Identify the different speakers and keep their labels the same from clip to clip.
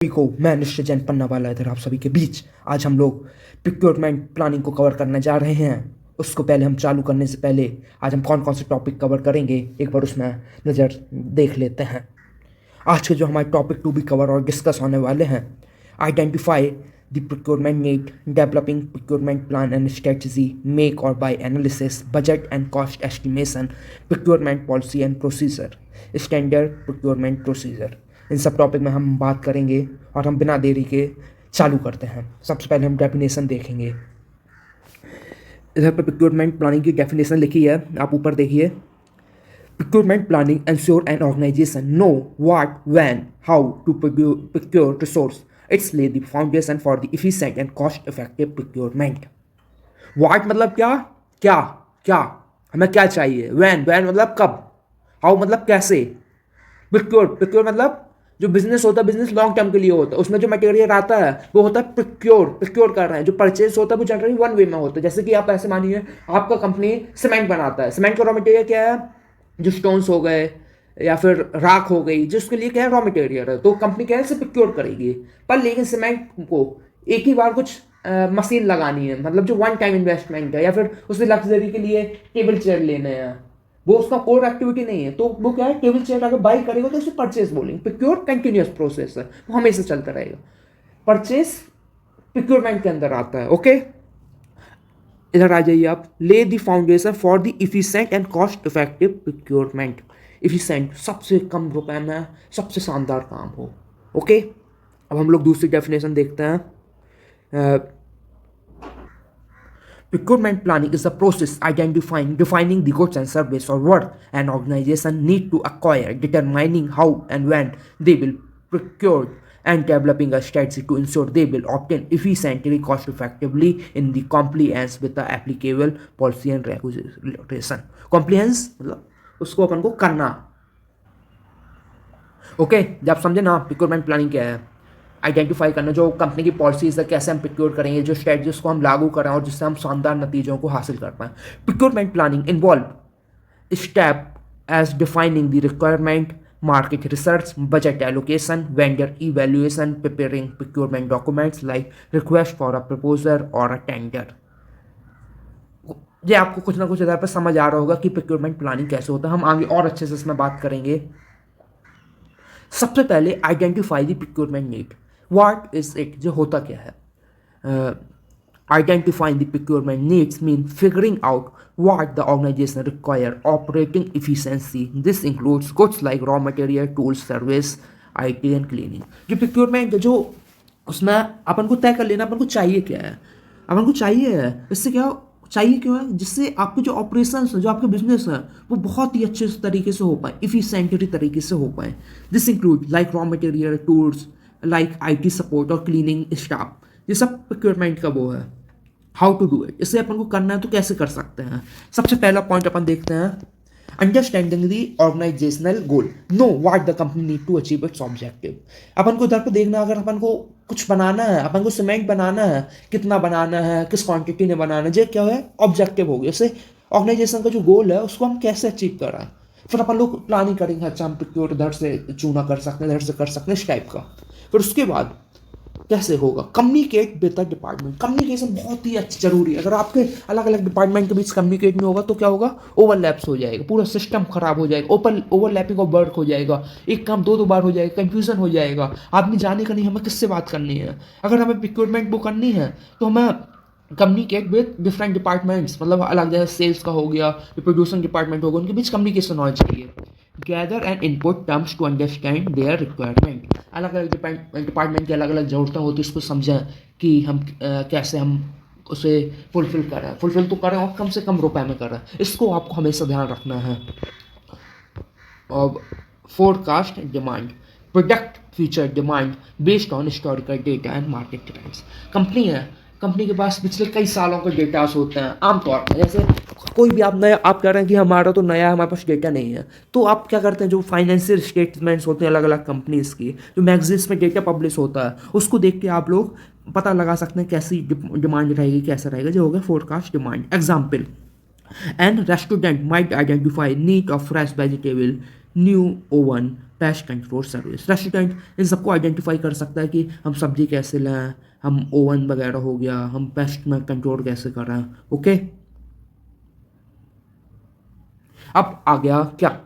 Speaker 1: सभी को मैं मिस्टर जैन पन्नावाला इधर आप सभी के बीच आज हम लोग प्रिक्योरमेंट प्लानिंग को कवर करने जा रहे हैं। उसको पहले हम चालू करने से पहले आज हम कौन कौन से टॉपिक कवर करेंगे एक बार उसमें नज़र देख लेते हैं। आज के जो हमारे टॉपिक टू भी कवर और डिस्कस होने वाले हैं, identify the procurement need, developing procurement plan and strategy, make or buy analysis, budget and cost estimation, procurement policy and procedure, standard procurement procedure. इन सब टॉपिक में हम बात करेंगे और हम बिना देरी के चालू करते हैं। सबसे पहले हम डेफिनेशन देखेंगे। इधर पर प्रिक्योरमेंट प्लानिंग की डेफिनेशन लिखी है, आप ऊपर देखिए। Procurement planning ensure an organization know what, when, how to procure resource. It's lay the foundation for the efficient and cost-effective procurement. What मतलब क्या क्या क्या हमें क्या चाहिए, when मतलब कब, how मतलब कैसे, procure मतलब जो बिजनेस होता है, बिजनेस लॉन्ग टर्म के लिए होता है, उसमें जो मटेरियल आता है वो होता है प्रिक्योर कर रहे हैं। जो परचेज होता है वो जनरली वन वे में होता है। जैसे कि आप ऐसे मानिए आपका कंपनी सीमेंट बनाता है, सीमेंट का रॉ मटेरियल क्या है, जो स्टोन्स हो गए या फिर राख हो गई, जिसके लिए क्या है रॉ मटेरियल है, तो कंपनी क्या है इसे प्रिक्योर करेगी। पर लेकिन सीमेंट को एक ही बार कुछ मशीन लगानी है, मतलब जो वन टाइम इन्वेस्टमेंट है, या फिर उसे लग्जरी के लिए टेबल चेयर लेने हैं, वो उसका कोर एक्टिविटी नहीं है, तो वो क्या है टेबल चेयर अगर बाई करेगा तो उसे परचेज बोलेंगे। प्रिक्योर कंटिन्यूस प्रोसेस है, वो हमेशा चलता रहेगा। परचेज प्रिक्योरमेंट के अंदर आता है। ओके, इधर आ जाइए आप। ले the foundation for the efficient and cost effective procurement. Efficient सबसे कम रुपए में सबसे शानदार काम हो। ओके, अब हम लोग दूसरी डेफिनेशन देखते हैं। Procurement planning is a process defining the goods and service or worth an organization need to acquire, determining how and when they will procure, and developing a strategy to ensure they will obtain efficiently, cost effectively in the compliance with the applicable policy and regulation. Compliance मतलब उसको अपन को करना। Okay, जब समझे ना procurement planning क्या है। Identify करना जो कंपनी की पॉलिसीज है, कैसे हम प्रिक्योर करेंगे, जो स्ट्रेटजीज को हम लागू करें और जिससे हम शानदार नतीजों को हासिल कर पाएं। Procurement planning involve step as defining the requirement, market research, budget allocation, vendor evaluation, preparing procurement documents like request for a proposal or a tender. ये आपको कुछ ना कुछ इधर पर समझ आ रहा होगा कि प्रिक्योरमेंट प्लानिंग कैसे होता है। हम आगे और अच्छे से इसमें बात करेंगे। सबसे पहले identify the procurement need. What is it, जो होता क्या है। Identifying the procurement needs mean figuring out what the organization require operating efficiency. This includes goods like raw material, tools, service, IT and cleaning. जो procurement जो उसमें अपन को तय कर लेना अपन को चाहिए क्या है, अपन को चाहिए है इससे क्या चाहिए क्यों है, जिससे आपके जो ऑपरेशन है, जो आपके बिजनेस है, वो बहुत ही अच्छे तरीके से हो पाए, इफिशिएंटली तरीके से हो पाए। This include like raw material, tools like IT support और क्लीनिंग स्टाफ। ये सब प्रिक्योरमेंट का वो है। हाउ टू डू इट, इसे अपन को करना है तो कैसे कर सकते हैं। सबसे पहला पॉइंट अपन देखते हैं, understanding the organizational goal, know what the company need to achieve its objective. अपन को इधर पे देखना, अगर अपन को कुछ बनाना है, अपन को सीमेंट बनाना है, कितना बनाना है, किस क्वांटिटी में बनाना है, ये क्या है ऑब्जेक्टिव हो गया। इससे ऑर्गेनाइजेशन का जो गोल है उसको हम कैसे अचीव कर रहे हैं, फिर अपन लोग प्लानिंग करेंगे। अच्छा हम प्रिक्योर इधर से चूना कर सकते हैं, इधर से कर सकते हैं, इस टाइप का। फिर उसके बाद कैसे होगा, communicate with the department. Communication बहुत ही अच्छा जरूरी है। अगर आपके अलग अलग डिपार्टमेंट के बीच कम्युनिकेट नहीं होगा तो क्या होगा, ओवरलैप्स हो जाएगा, पूरा सिस्टम खराब हो जाएगा, ओवरलैपिंग ऑफ वर्क हो जाएगा, एक काम दो बार हो जाएगा, कंफ्यूजन हो जाएगा, आदमी जाने का नहीं हमें किससे बात करनी है। अगर हमें प्रिक्योरमेंट बुक करनी है तो हमें कम्युनिकेट विद डिफरेंट डिपार्टमेंट्स, मतलब अलग जैसे सेल्स का हो गया, प्रोड्यूसिंग डिपार्टमेंट होगा, उनके बीच कम्युनिकेशन होना चाहिए। Gather and input terms to understand their requirement. अलग अलग डिपार्टमेंट की अलग अलग ज़रूरतें होती है, उसको समझें कि हम कैसे हम उसे फुलफिल तो करें और कम से कम रुपए में करें। इसको आपको हमेशा ध्यान रखना है। और forecast demand, product future demand based on historical data and market trends. Company के पास पिछले कई सालों के डेटास होते हैं आमतौर पर। जैसे कोई भी आप नया आप कह रहे हैं कि हमारा तो नया हमारे पास डेटा नहीं है, तो आप क्या करते हैं, जो फाइनेंशियल स्टेटमेंट्स होते हैं अलग अलग कंपनीज की, जो मैगजीन्स में डेटा पब्लिश होता है, उसको देख के आप लोग पता लगा सकते हैं कैसी डिमांड रहेगी, कैसा रहेगा। जो हो गया forecast demand. Example, an restaurant might identify need of fresh vegetable, new oven, pest control service. Restaurant इन सबको आइडेंटिफाई कर सकता है कि हम सब्जी कैसे लाएं, हम ओवन वगैरह हो गया, हम पेस्ट में कंट्रोल कैसे कर रहे हैं। ओके, अब आ गया क्या,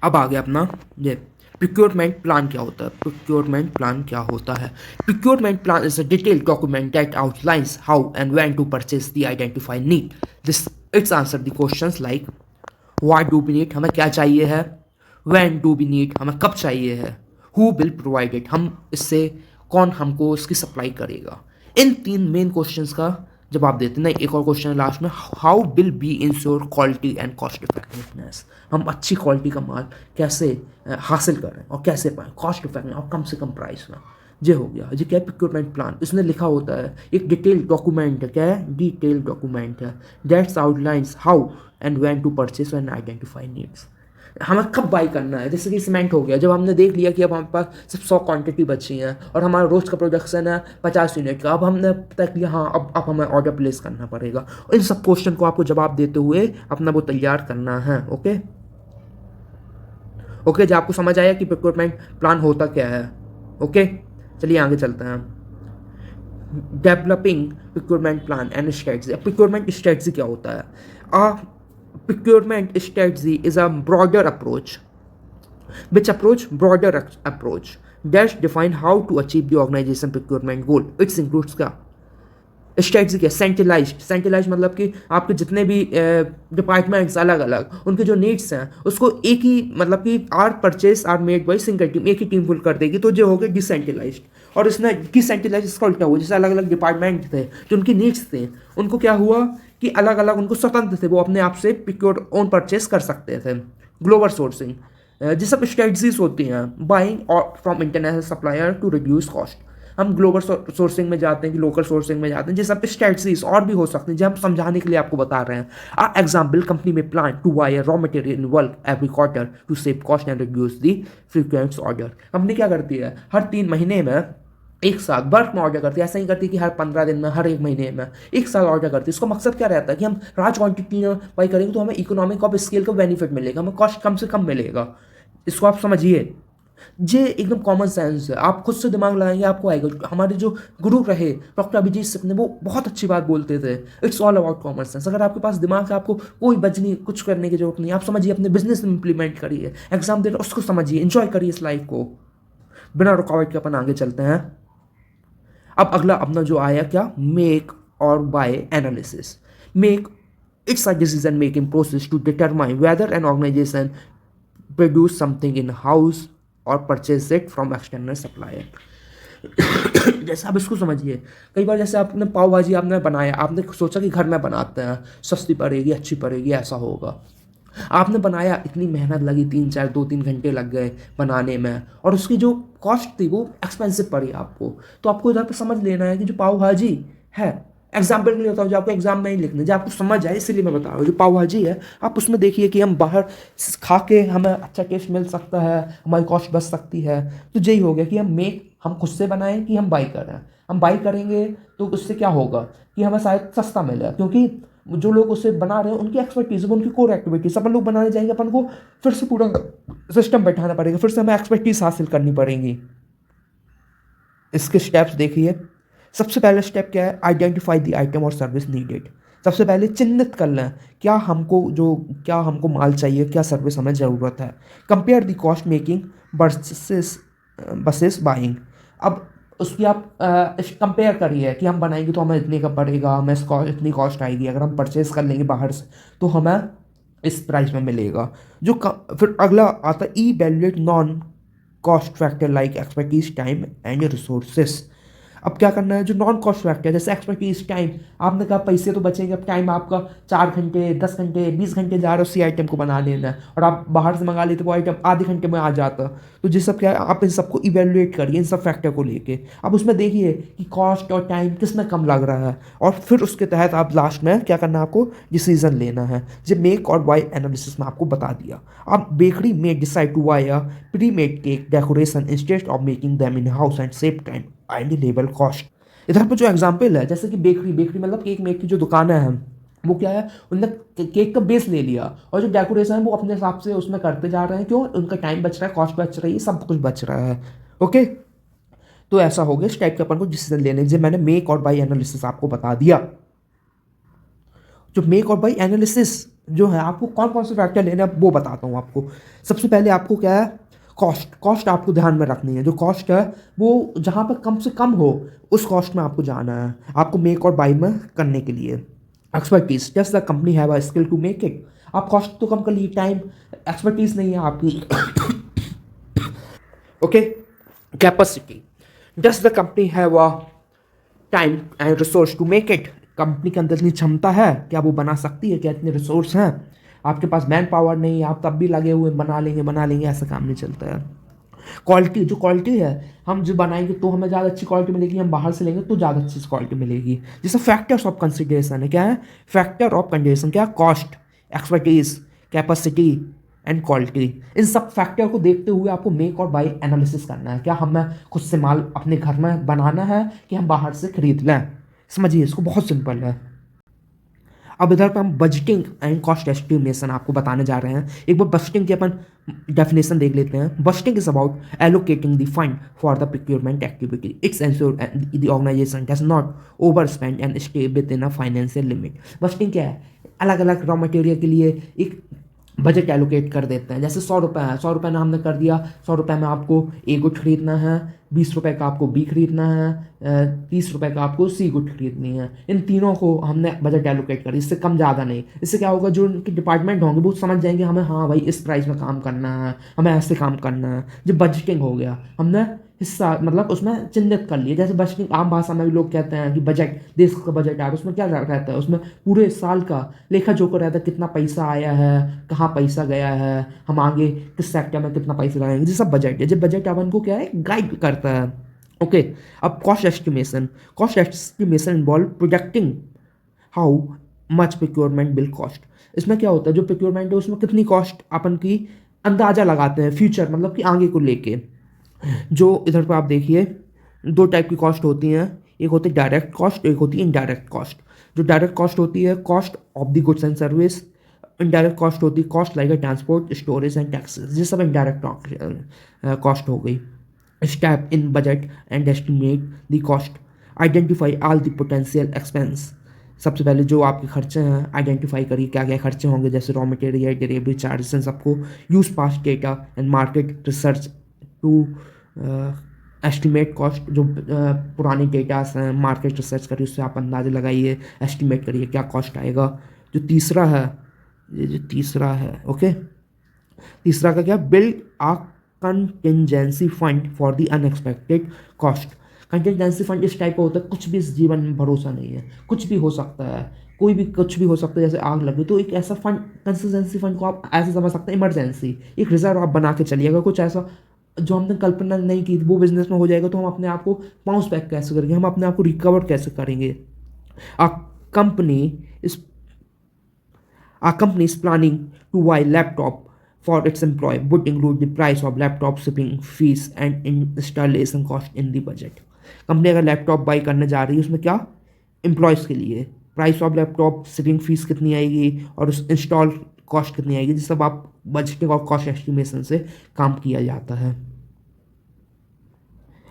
Speaker 1: अब आ गया अपना ये प्रिक्योरमेंट प्लान क्या होता है। प्रिक्योरमेंट प्लान क्या होता है? Procurement plan is a detailed document that outlines how and when to purchase the identified need. This its answer the questions like what do we need, हमें क्या चाहिए है, व्हेन डू वी नीड, हमें कब चाहिए है, हु विल प्रोवाइड इट, हम इससे कौन हमको इसकी सप्लाई करेगा। इन तीन मेन क्वेश्चंस का जवाब देते हैं। एक और क्वेश्चन है लास्ट में, how will be ensure quality and cost effectiveness, हम अच्छी क्वालिटी का माल कैसे हासिल करें और कैसे पाएं कॉस्ट इफेक्टिव और कम से कम प्राइस में। ये हो गया जी क्या है प्रिक्योरमेंट प्लान। इसमें लिखा होता है एक डिटेल डॉक्यूमेंट है, क्या है डिटेल डॉक्यूमेंट है, that's outlines how and when to purchase and identify needs, हमें कब बाई करना है। जैसे कि सीमेंट हो गया, जब हमने देख लिया कि अब हमारे पास सिर्फ 100 क्वांटिटी बची है और हमारा रोज का प्रोडक्शन है 50 यूनिट का, अब हमने पता किया हाँ अब हमें ऑर्डर प्लेस करना पड़ेगा। इन सब क्वेश्चन को आपको जवाब देते हुए अपना वो तैयार करना है। ओके ओके, जो आपको समझ आया कि प्रिक्योरमेंट प्लान होता क्या है। ओके, चलिए आगे चलते हैं। Developing procurement plan and strategy. Procurement strategy क्या होता है? Procurement strategy is a broader approach. Which approach? Broader approach that define how to achieve the organization procurement goal. It includes क्या? स्ट्रेटजी क्या? सेंट्रलाइज मतलब कि आपके जितने भी डिपार्टमेंट्स अलग अलग उनके जो नीड्स हैं उसको एक ही मतलब कि are purchase are made by single team, एक ही टीम फुल कर देगी, तो जो हो गया डिसेंट्रलाइज। और इसने डिसेंट्रलाइज इसका उल्टा हुआ, जैसे अलग अलग डिपार्टमेंट थे जो उनकी नीड्स थे उनको क्या हुआ कि अलग अलग उनको स्वतंत्र थे, वो अपने आप से प्रिक्योर ओन परचेज कर सकते थे। ग्लोबल सोर्सिंग, ये सब स्ट्रेटजीज होती हैं बाइंग और from international supplier to reduce cost. हम ग्लोबल सोर्सिंग में जाते हैं कि लोकल सोर्सिंग में जाते हैं, ये सब स्ट्रेटजीज और भी हो सकती हैं जो हम समझाने के लिए आपको बता रहे हैं। एग्जाम्पल, कंपनी में plan to buy raw material in bulk every quarter to save cost and reduce the frequent order. Company क्या करती है, हर 3 महीने में एक साथ बल्क में ऑर्डर करती है, ऐसा नहीं करती कि हर 15 दिन में, हर 1 महीने में, एक साथ ऑर्डर करती है। इसका मकसद क्या रहता है कि हम लार्ज क्वांटिटी में बाई करेंगे तो हमें इकोनॉमिक ऑफ स्केल का बेनिफिट मिलेगा, हमें कॉस्ट कम से कम मिलेगा। इसको आप समझिए, ये एकदम कॉमन सेंस है, आप खुद से दिमाग लगाएंगे आपको आएगा। हमारे जो गुरु रहे डॉक्टर अभिजीत सिंह ने, वो बहुत अच्छी बात बोलते थे, it's all about common sense. अगर आपके पास दिमाग है, आपको कोई बजनी कुछ करने की जरूरत नहीं, आप समझिए अपने बिजनेस में इंप्लीमेंट करिए, एग्जाम दे रहे उसको समझिए, इंजॉय करिए इस लाइफ को। बिना रुकावट के अपन आगे चलते हैं। अब अगला अपना जो आया क्या, make or buy analysis. Make, it's a decision making process to determine whether an organization produce something in house or purchase it from external supplier. जैसे आप इसको समझिए, कई बार जैसे आपने पाव भाजी आपने बनाया, आपने सोचा कि घर में बनाते हैं, सस्ती पड़ेगी, अच्छी पड़ेगी, ऐसा होगा। आपने बनाया, इतनी मेहनत लगी, 2-3 घंटे लग गए बनाने में, और उसकी जो कॉस्ट थी वो एक्सपेंसिव पड़ी आपको। तो आपको इधर पे समझ लेना है कि जो पाव भाजी है, एग्जाम्पल के लिए होता है जो आपको एग्जाम में ही लिखना है, जो आपको समझ आए, इसलिए मैं बता रहा हूँ। जो पाव भाजी है, आप उसमें देखिए कि हम बाहर खा के हमें अच्छा टेस्ट मिल सकता है, हमारी कॉस्ट बच सकती है। तो यही हो गया कि हम खुद से बनाएं कि हम बाई करें। हम बाई करेंगे तो उससे क्या होगा कि हमें शायद सस्ता मिले, क्योंकि जो लोग उसे बना रहे हैं उनकी एक्सपर्टीज, उनकी कोर एक्टिविटीज। अपन लोग बनाने जाएंगे, अपन को फिर से पूरा सिस्टम बैठाना पड़ेगा, फिर से हमें एक्सपर्टीज हासिल करनी पड़ेगी। इसके स्टेप्स देखिए। सबसे पहला स्टेप क्या है, आइडेंटिफाई द आइटम और सर्विस नीडेड। सबसे पहले चिन्हित कर लें क्या हमको माल चाहिए, क्या सर्विस हमें ज़रूरत है। Compare the cost making versus buying. अब उसकी आप कंपेयर करिए कि हम बनाएंगे तो हमें इतने का पड़ेगा, हमें इतनी कॉस्ट आएगी। अगर हम परचेज कर लेंगे बाहर से तो हमें इस प्राइस में मिलेगा। फिर अगला आता है evaluate non cost factor like expertise, time and resources. अब क्या करना है, जो नॉन कॉस्ट फैक्टर जैसे एक्सपर्टीज, टाइम, आपने कहा पैसे तो बचेंगे, अब टाइम आपका 4 घंटे 10 घंटे 20 घंटे जा रहा है उसी आइटम को बना लेना है, और आप बाहर से मंगा लेते वो आइटम आधे घंटे में आ जाता। तो ये सब क्या है, आप इन सबको इवेल्युएट करिए, इन सब फैक्टर को लेके। अब उसमें देखिए कि कॉस्ट और टाइम किस में कम लग रहा है, और फिर उसके तहत आप लास्ट में क्या करना है, आपको डिसीजन लेना है। जो मेक और बाय एनालिसिस में आपको बता दिया। अब बेकरी में decide to buy a pre made cake decoration instead of making them in house and save time and level cost. इधर पर जो एग्जांपल है, जैसे कि बेकरी मतलब केक मेक की जो दुकानें हैं, वो क्या है, उन्होंने केक का बेस ले लिया और जो डेकोरेशन है वो अपने हिसाब से उसमें करते जा रहे हैं। क्यों? उनका टाइम बच रहा है, कॉस्ट बच रही है, सब कुछ बच रहा है। ओके, तो ऐसा हो गया इस टाइप के अपन को डिसीजन लेने से। मैंने मेक और बाई एनालिसिस आपको बता दिया। जो मेक और बाई एनालिसिस जो है, आपको कौन कौन से फैक्टर लेने हैं वो बताता हूँ आपको। सबसे पहले आपको क्या है, कॉस्ट। कॉस्ट आपको ध्यान में रखनी है। जो कॉस्ट है वो जहाँ पर कम से कम हो उस कॉस्ट में आपको जाना है, आपको मेक और बाई में करने के लिए। Expertise, just the company have a skill to make it. आप कॉस्ट तो कम कर लीजिए, टाइम, एक्सपर्टीज नहीं है आपकी। Okay, capacity, does the company have a time and resource to make it. Company के अंदर इतनी क्षमता है, क्या वो बना सकती है, क्या इतने रिसोर्स हैं? आपके पास मैन पावर नहीं है, आप तब भी लगे हुए बना लेंगे, ऐसा काम नहीं चलता है। क्वालिटी, जो क्वालिटी है, हम जो बनाएंगे तो हमें ज़्यादा अच्छी क्वालिटी मिलेगी, हम बाहर से लेंगे तो ज़्यादा अच्छी क्वालिटी मिलेगी। जैसे फैक्टर्स ऑफ कंसिडरेशन है, क्या है फैक्टर ऑफ कंसिडरेशन? क्या? Cost, expertise, capacity and quality. इन सब फैक्टर को देखते हुए आपको मेक और बाई एनालिसिस करना है। क्या हमें खुद से माल अपने घर में बनाना है कि हम बाहर से खरीद लें? समझिए इसको, बहुत सिंपल है। अब इधर पर हम बजटिंग एंड कॉस्ट एस्टिमेशन आपको बताने जा रहे हैं। एक बार बजटिंग की अपन डेफिनेशन देख लेते हैं। Budgeting is about allocating the fund for the procurement activity. It's ensure the organisation does not overspend and stay within a financial limit. Budgeting क्या है? अलग अलग रॉ मटेरियल के लिए एक बजट एलोकेट कर देते हैं। जैसे 100 रुपये है, 100 रुपये में हमने कर दिया, 100 रुपये में आपको ए गुड खरीदना है, 20 रुपये का आपको बी खरीदना है, 30 रुपये का आपको सी गुड खरीदनी है। इन तीनों को हमने बजट एलोकेट कर, इससे कम ज़्यादा नहीं। इससे क्या होगा, जो उनके डिपार्टमेंट होंगे वो समझ जाएंगे हमें, हाँ भाई इस प्राइस में काम करना है, हमें ऐसे काम करना है। जब बजटिंग हो गया, हमने हिस्सा मतलब उसमें चिन्हित कर लिए। जैसे बजटिंग आम भाषा में भी लोग कहते हैं कि बजट, देश का बजट है, उसमें क्या रहता है, उसमें पूरे साल का लेखा जोखा रहता है, कितना पैसा आया है, कहाँ पैसा गया है, हम आगे किस सेक्टर में कितना पैसा लगाएंगे, ये सब बजट है। जब बजट अपन को क्या है, गाइड करता है। ओके, अब cost estimation. Cost estimation involve projecting how much procurement bill cost. इसमें क्या होता है, जो प्रोक्योरमेंट है उसमें कितनी कॉस्ट अपन की अंदाजा लगाते हैं, फ्यूचर मतलब कि आगे को लेके। जो इधर पर आप देखिए, दो टाइप की कॉस्ट होती हैं, एक होती है डायरेक्ट कॉस्ट, एक होती है इनडायरेक्ट कॉस्ट। जो डायरेक्ट कॉस्ट होती है, cost of the goods and service. Indirect cost होती है cost like transport, storage and taxes. ये सब इनडायरेक्ट कॉस्ट हो गई। Step in budget and estimate the cost. Identify all the potential expense. सबसे पहले जो आपके खर्चे हैं आइडेंटिफाई करिए, क्या क्या खर्चे होंगे, जैसे रॉ मटेरियल, डिलीवरी चार्जेस, इन सबको। Use past data and market research to estimate cost. जो पुरानी डेटास हैं, मार्केट रिसर्च करिए, उससे आप अंदाज़ा लगाइए, एस्टिमेट करिए क्या कॉस्ट आएगा। जो तीसरा है, ये जो तीसरा है, ओके, तीसरा का क्या, build a contingency fund for the unexpected cost. Contingency fund इस टाइप का होता है, कुछ भी इस जीवन में भरोसा नहीं है, कुछ भी हो सकता है, कोई भी कुछ भी हो सकता है, जैसे आग लगी, तो एक ऐसा फंड, कंसिस्टेंसी फंड को आप ऐसे समझ सकते हैं, इमरजेंसी एक रिजर्व आप बना के चलिएगा। कुछ ऐसा जो हमने कल्पना नहीं की वो बिजनेस में हो जाएगा, तो हम अपने आप को बाउंस बैक कैसे करेंगे, हम अपने आप को रिकवर कैसे करेंगे। Uh company is Our company is planning to buy laptop for its employee would include the price of laptop, shipping fees and installation cost in the budget. Company अगर laptop by करने जा रही है, उसमें क्या, employees के लिए price of laptop, shipping fees कितनी आएगी और उस इंस्टॉल कॉस्ट कितनी आएगी, ये सब आप बजटिंग और कॉस्ट एस्टिमेशन से काम किया जाता है।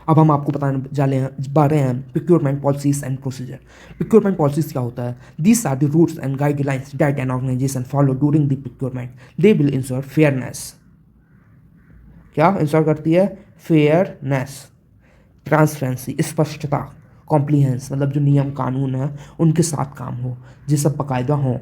Speaker 1: अब हम आपको बताने जा रहे हैं procurement policies and procedure. Procurement policies क्या होता है? These are the rules and guidelines that an organization follow during the procurement. They will ensure fairness. क्या इंश्योर करती है? फेयरनेस, ट्रांसपेरेंसी, स्पष्टता, कॉम्प्लीहेंस, मतलब जो नियम कानून है उनके साथ काम हो, ये सब बाकायदा हों।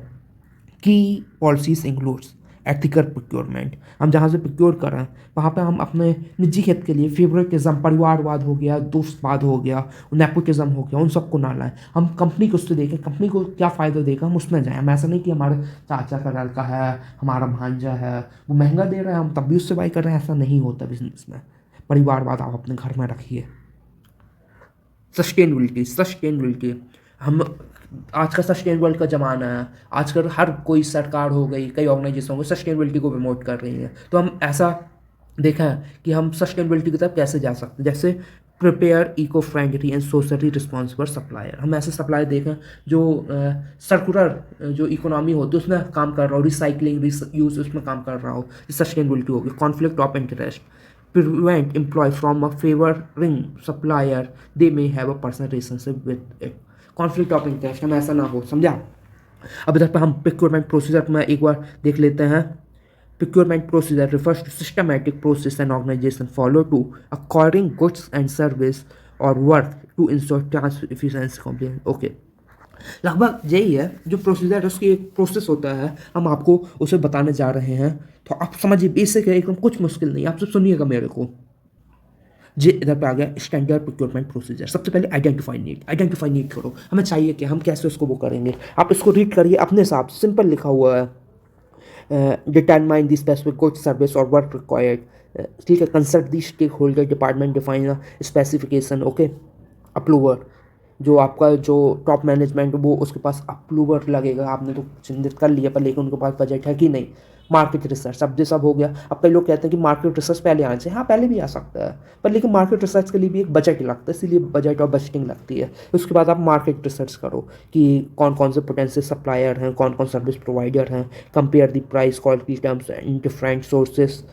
Speaker 1: की पॉलिसीज इंक्लूड्स एथिकल प्रोक्योरमेंट। हम जहाँ से प्रोक्योर कर रहे हैं वहाँ पे हम अपने निजी हित के लिए फेवरेटिज्म, परिवारवाद हो गया, दोस्तवाद हो गया, नेपोटिज्म हो गया, उन सबको ना लाएं। हम कंपनी को उससे देखें, कंपनी को क्या फ़ायदा देगा, हम उसमें जाएं। हम ऐसा नहीं कि हमारे चाचा का लड़का है, हमारा भांजा है, वो महंगा दे रहा है, हम तब भी उससे बाई कर रहे हैं, ऐसा नहीं होता बिजनेस में। परिवारवाद आप अपने घर में रखिए। सस्टेनेबिलिटी, हम आज का सस्टेनेबल का ज़माना है, आजकल हर कोई सरकार हो गई, कई ऑर्गेनाइजेशन हो गई, सस्टेनेबिलिटी को प्रमोट कर रही हैं। तो हम ऐसा देखा है कि हम सस्टेनेबिलिटी की तरफ कैसे जा सकते हैं। जैसे prepare eco friendly and socially responsible supplier. हम ऐसे सप्लायर देखें जो सर्कुलर जो इकोनॉमी होती है उसमें काम कर रहा हो, रिसाइकलिंग यूज उसमें काम कर रहा हो, सस्टेनेबिलिटी होगी। Conflict of interest, prevent employee from a favoring supplier they may have a personal relationship with it। Conflict of interest हम ऐसा ना हो, समझा। अब इधर पर हम प्रोक्योरमेंट प्रोसीजर में एक बार देख लेते हैं। Procurement procedure refers to systematic process and organization follow to acquiring goods and service or work to ensure transfer efficiency compliance। Okay, लगभग यही है जो प्रोसीजर है, उसकी एक प्रोसेस होता है, हम आपको उसे बताने जा रहे हैं। तो आप समझिए, बेसिक है, एकदम कुछ मुश्किल नहीं, आप सब सुनिएगा मेरे को। जे इधर पे आ गया स्टैंडर्ड प्रोक्योरमेंट प्रोसीजर। सबसे पहले आइडेंटिफाई नीड करो, हमें चाहिए कि हम कैसे उसको वो करेंगे। आप इसको रीड करिए अपने हिसाब से, सिंपल लिखा हुआ है। Determine the specific goods service और वर्क रिक्वायर्ड, ठीक है। Consult the stakeholder department, define specification, okay. Approver, जो आपका जो टॉप मैनेजमेंट वो उसके पास अप्रूवर लगेगा, आपने तो चिन्हित कर लिया पर लेकिन उनके पास बजट है कि नहीं। मार्केट रिसर्च, अब ये सब हो गया। अब कई लोग कहते हैं कि मार्केट रिसर्च पहले आना चाहिए, हाँ पहले भी आ सकता है, पर लेकिन मार्केट रिसर्च के लिए भी एक बजट लगता है, इसीलिए बजट और बजटिंग लगती है। उसके बाद आप मार्केट रिसर्च करो कि कौन कौन से पोटेंशियल सप्लायर हैं, कौन कौन सर्विस प्रोवाइडर हैं, compare the price quality terms in different sources.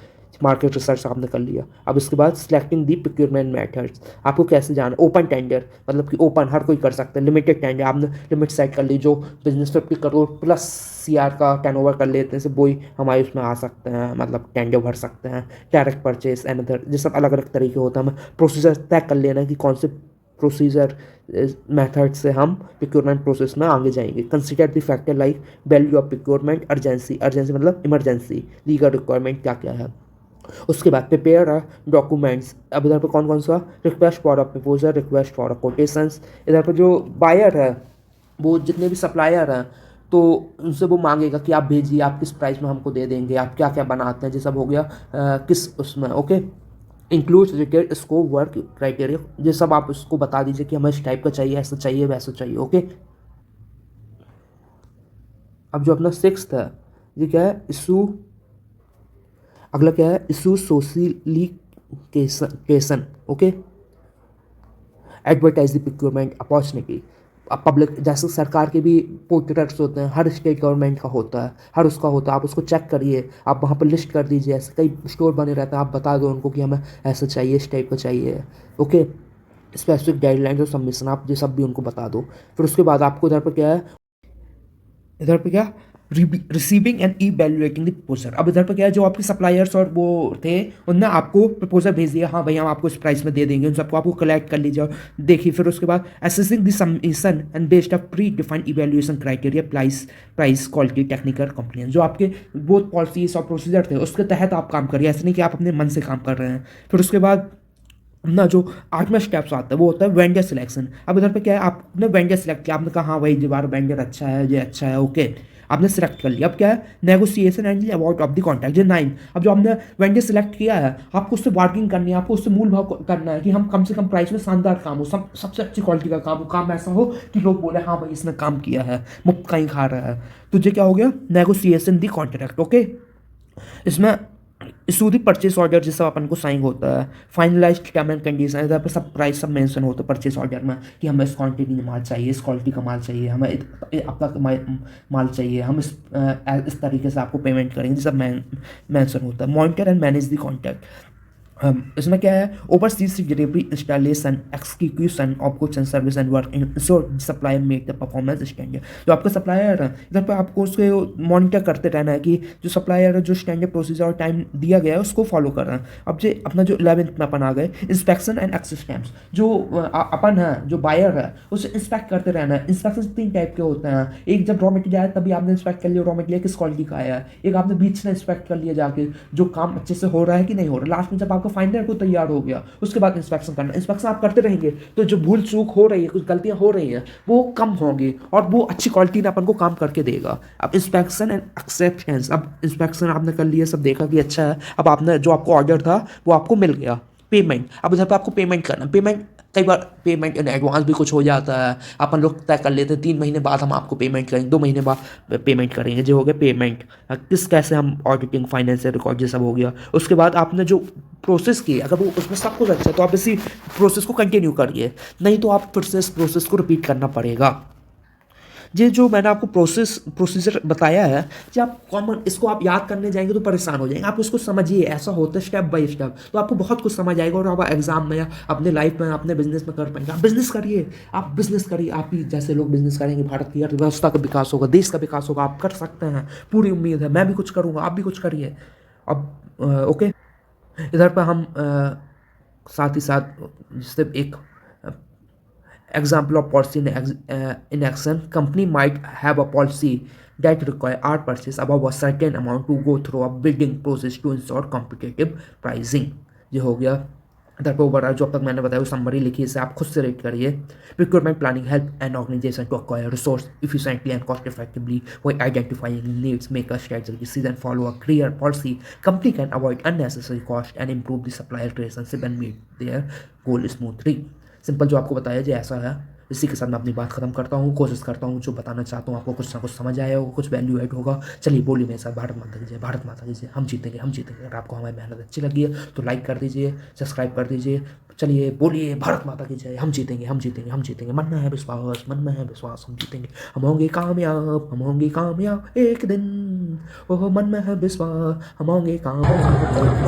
Speaker 1: Market research आपने कर लिया। अब इसके बाद सिलेक्टिंग दी प्रोक्योरमेंट मेथड्स, आपको कैसे जाना। ओपन टेंडर, मतलब कि ओपन हर कोई कर सकता है। लिमिटेड टेंडर, आपने लिमिट सेट कर ली, जो बिजनेस 50 करोड़ प्लस CR का टर्नओवर कर लेते हैं से वही हमारे उसमें आ सकते हैं, मतलब टेंडर भर सकते हैं। डायरेक्ट परचेज एंड अदर, ये सब अलग अलग तरीके होता है। हमें प्रोसीजर तय कर लेना कि कौन से प्रोसीजर मेथड से हम प्रोक्योरमेंट प्रोसेस में आगे जाएंगे। Consider the factor like value of procurement, urgency मतलब इमरजेंसी, लीगल रिक्वायरमेंट क्या क्या है। उसके बाद प्रिपेयर डॉक्यूमेंट्स, अब इधर पर कौन कौन सा, request for a proposal, request for a quotations. इधर पर जो बायर है वो जितने भी सप्लायर हैं तो उनसे वो मांगेगा कि आप भेजिए, आप किस प्राइस में हमको दे देंगे, आप क्या क्या बनाते हैं, ये सब हो गया किस उसमें, okay. Includes detail scope work criteria, ये सब आप उसको बता दीजिए कि हमें इस टाइप का चाहिए, ऐसा चाहिए वैसा चाहिए, ओके। अब जो अपना 6th है ये क्या है, इशू। अगला क्या है, issue solicitation, okay. Advertise the procurement opportunity, public, जैसे सरकार के भी पोर्टल्स होते हैं, हर स्टेट गवर्नमेंट का होता है, हर उसका होता है, आप उसको चेक करिए, आप वहाँ पर लिस्ट कर दीजिए। ऐसे कई स्टोर बने रहते हैं, आप बता दो उनको कि हमें ऐसा चाहिए, इस टाइप का चाहिए, ओके। स्पेसिफिक गाइडलाइंस और सबमिशन, आप ये सब भी उनको बता दो। फिर उसके बाद आपको इधर पर क्या है, इधर पे क्या, receiving end evaluating the proposal. अब इधर पे क्या है, जो आपके सप्लायर्स और वो थे उनने आपको प्रपोजल भेज दिया, हाँ भाई हम आपको इस प्राइस में दे देंगे, उन सबको आपको कलेक्ट कर लीजिए और देखिए। फिर उसके बाद assessing the submission and based of pre defined evaluation criteria, price quality technical complaint, जो आपके वो पॉलिसीज और प्रोसीजर थे उसके तहत आप काम करिए, ऐसे नहीं कि आप अपने मन से काम कर रहे हैं। फिर उसके बाद ना जो 8वां स्टेप्स आता है वो होता है वेंडर सिलेक्शन। अब इधर पे क्या है, आपने वेंडर सिलेक्ट किया, आपने कहा हाँ भाई बार वेंडर अच्छा है, ये अच्छा है, ओके, आपने सिलेक्ट कर लिया। अब क्या है, negotiation and about of the contract, ये 9। अब जो आपने वेंडर सिलेक्ट किया है आपको उससे बार्गिंग करनी है, आपको उससे मूल भाव करना है कि हम कम से कम प्राइस में शानदार काम हो, सबसे अच्छी क्वालिटी का काम हो, काम ऐसा हो कि लोग बोले हाँ भाई इसने काम किया है, मुफ्त कहीं खा रहा है। तो ये क्या हो गया, नेगोशिएशन द कॉन्ट्रैक्ट, ओके। इसमें इशू द परचेस ऑर्डर, जिस सब अपन को साइन होता है। फाइनलाइज्ड टर्म एंड कंडीशन, इधर पर सब प्राइस सब मेंशन होता है परचेस ऑर्डर में कि हमें इस क्वांटिटी में माल चाहिए, इस क्वालिटी का माल चाहिए, हमें आपका माल चाहिए, हम इस तरीके से आपको पेमेंट करेंगे, सब मेंशन होता है। Monitor and manage the contact, इसमें क्या है, overseas delivery, installation, execution of goods and service and work ensure supplier make the performance standard. जो आपका सप्लायर है इधर पे आपको उसके मॉनिटर करते रहना है कि जो सप्लायर है जो स्टैंडर्ड प्रोसीजर और टाइम दिया गया है उसको फॉलो कर रहा है। अब जो अपना जो 11th में अपन आ गए, इंस्पेक्शन एंड एक्सेस टाइम्स, जो अपन है जो बायर है उसे इंस्पेक्ट करते रहना है। इंस्पेक्शन 3 टाइप के होते हैं, एक जब रॉ मटेरियल आया तभी आपने इंस्पेक्ट कर लिया रॉ मटेरियल किस क्वालिटी का आया है, एक आपने बीच में इंस्पेक्ट कर लिया जाके जो काम अच्छे से हो रहा है कि नहीं हो रहा, लास्ट में जब आपका फाइनल को तैयार हो गया उसके बाद इंस्पेक्शन करना। इंस्पेक्शन आप करते रहेंगे तो जो भूल चूक हो रही है, कुछ गलतियां हो रही हैं वो कम होंगी और वो अच्छी क्वालिटी में अपन को काम करके देगा। अब इंस्पेक्शन एंड एक्सेप्टेंस, अब इंस्पेक्शन आपने कर लिया, सब देखा कि अच्छा है, अब आपने जो आपको ऑर्डर था वो आपको मिल गया। पेमेंट, अब इधर पर आपको पेमेंट करना, पेमेंट कई बार पेमेंट इन एडवांस भी कुछ हो जाता है, अपन लोग तय कर लेते हैं 3 महीने बाद हम आपको पेमेंट करेंगे, 2 महीने बाद पेमेंट करेंगे, जो हो गया पेमेंट। किस कैसे हम ऑडिटिंग फाइनेंशियल रिकॉर्ड ये सब हो गया। उसके बाद आपने जो प्रोसेस की, अगर वो उसमें सब कुछ अच्छा है तो आप इसी प्रोसेस को कंटिन्यू करिए, नहीं तो आप फिर से इस प्रोसेस को रिपीट करना पड़ेगा। ये जो मैंने आपको प्रोसीजर बताया है, ये आप कॉमन इसको आप याद करने जाएंगे तो परेशान हो जाएंगे। आप इसको समझिए, ऐसा होता है स्टेप बाय स्टेप, तो आपको बहुत कुछ समझ आएगा और आप एग्जाम में या अपने लाइफ में अपने बिजनेस में कर पाएंगे। आप बिजनेस करिए, आप बिजनेस करिए, आप ही जैसे लोग बिजनेस करेंगे भारत की अर्थव्यवस्था का विकास होगा, देश का विकास होगा। आप कर सकते हैं, पूरी उम्मीद है। मैं भी कुछ करूँगा, आप भी कुछ करिए। अब ओके, इधर पर हम साथ ही साथ जैसे एक example of policy in action, company might have a policy that require art purchase above a certain amount to go through a bidding process to ensure competitive pricing। ये हो गया इधर पे ऊपर जो अब तक मैंने बताया वो समरी लिखी, इसे आप खुद से रेट करिए। Procurement planning help an organization to acquire resource efficiently and cost effectively by identifying needs, make a strategic decision, follow a clear policy. Company can avoid unnecessary cost and improve the supplier relationship and meet their goal smoothly। Simple जो आपको बताया जाए ऐसा है। इसी के साथ मैं अपनी बात खत्म करता हूँ। कोशिश करता हूँ जो बताना चाहता हूँ आपको कुछ ना कुछ समझ आया होगा, कुछ वैल्यू ऐड होगा। चलिए बोलिए मेरे साथ, भारत माता की जय, भारत माता की जय। हम जीतेंगे, हम जीतेंगे। अगर आपको हमारी मेहनत अच्छी लगी है तो लाइक कर दीजिए, सब्सक्राइब कर दीजिए। चलिए बोलिए भारत माता की जय। हम जीतेंगे, हम जीतेंगे, हम जीतेंगे। मन में है विश्वास, मन में है विश्वास, हम जीतेंगे। हम होंगे कामयाब, हम होंगे कामयाब एक दिन। ओह मन में है विश्वास, हम होंगे कामयाब।